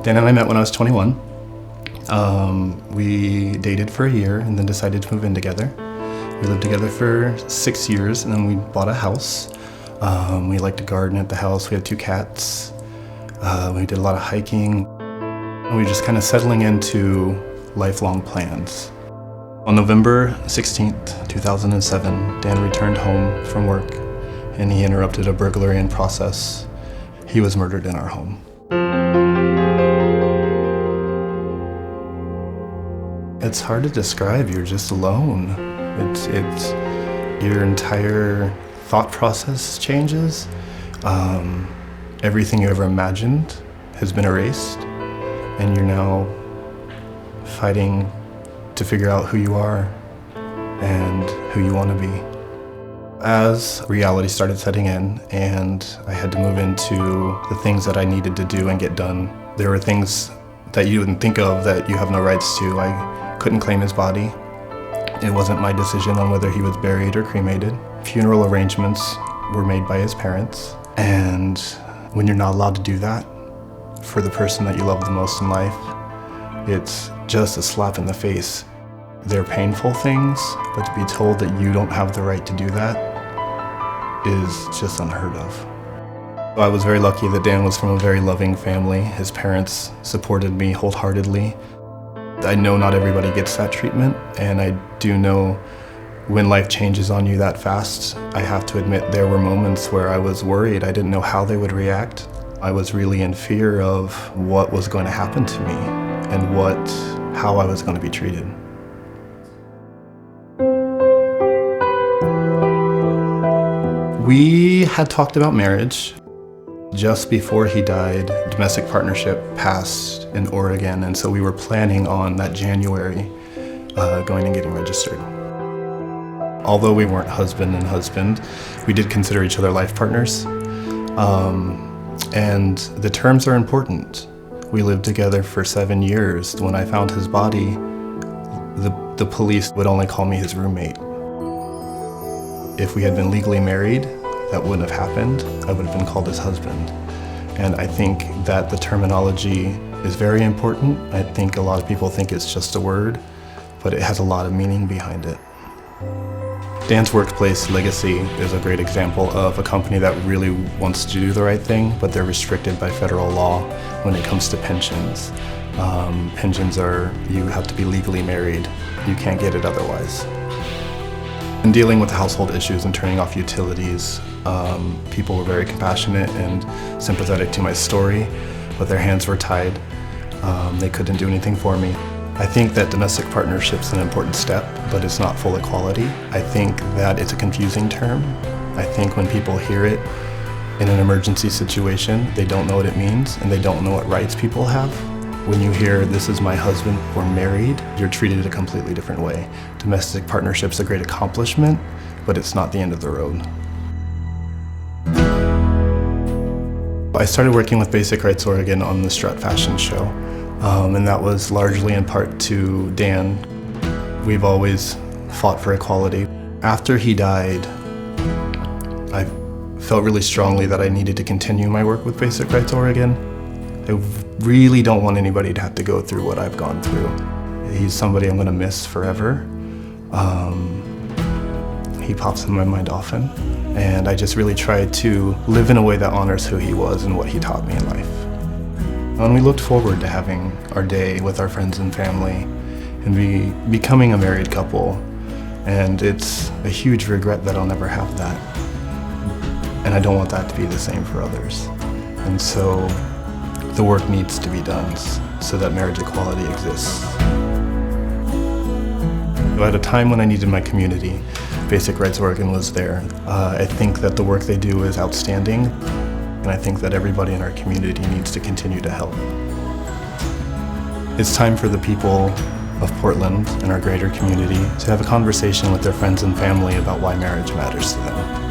Dan and I met when I was 21. We dated for a year and then decided to move in together. We lived together for 6 years and then we bought a house. We liked to garden at the house. We had 2 cats. We did a lot of hiking. And we were just kind of settling into lifelong plans. On November 16th, 2007, Dan returned home from work and he interrupted a burglary in process. He was murdered in our home. It's hard to describe. You're just alone. It's your entire thought process changes. Everything you ever imagined has been erased, and you're now fighting to figure out who you are and who you want to be. As reality started setting in and I had to move into the things that I needed to do and get done, there were things that you wouldn't think of that you have no rights to. I couldn't claim his body. It wasn't my decision on whether he was buried or cremated. Funeral arrangements were made by his parents, and when you're not allowed to do that for the person that you love the most in life, it's just a slap in the face. They're painful things, but to be told that you don't have the right to do that is just unheard of. I was very lucky that Dan was from a very loving family. His parents supported me wholeheartedly. I know not everybody gets that treatment, and I do know when life changes on you that fast, I have to admit there were moments where I was worried. I didn't know how they would react. I was really in fear of what was going to happen to me and how I was going to be treated. We had talked about marriage. Just before he died, domestic partnership passed in Oregon, and so we were planning on that January going and getting registered. Although we weren't husband and husband, we did consider each other life partners. And the terms are important. We lived together for 7 years. When I found his body, the police would only call me his roommate. If we had been legally married, that wouldn't have happened. I would have been called his husband. And I think that the terminology is very important. I think a lot of people think it's just a word, but it has a lot of meaning behind it. Dan's workplace legacy is a great example of a company that really wants to do the right thing, but they're restricted by federal law when it comes to pensions. Pensions you have to be legally married. You can't get it otherwise. In dealing with household issues and turning off utilities, people were very compassionate and sympathetic to my story, but their hands were tied. They couldn't do anything for me. I think that domestic partnership's an important step, but it's not full equality. I think that it's a confusing term. I think when people hear it in an emergency situation, they don't know what it means and they don't know what rights people have. When you hear, "This is my husband, we're married," you're treated a completely different way. Domestic partnership's a great accomplishment, but it's not the end of the road. I started working with Basic Rights Oregon on the Strut fashion show, and that was largely in part to Dan. We've always fought for equality. After he died, I felt really strongly that I needed to continue my work with Basic Rights Oregon. I really don't want anybody to have to go through what I've gone through. He's somebody I'm going to miss forever. He pops in my mind often, and I just really tried to live in a way that honors who he was and what he taught me in life. And we looked forward to having our day with our friends and family and becoming a married couple, and it's a huge regret that I'll never have that. And I don't want that to be the same for others. And so the work needs to be done so that marriage equality exists. At a time when I needed my community, Basic Rights Oregon was there. I think that the work they do is outstanding, and I think that everybody in our community needs to continue to help. It's time for the people of Portland and our greater community to have a conversation with their friends and family about why marriage matters to them.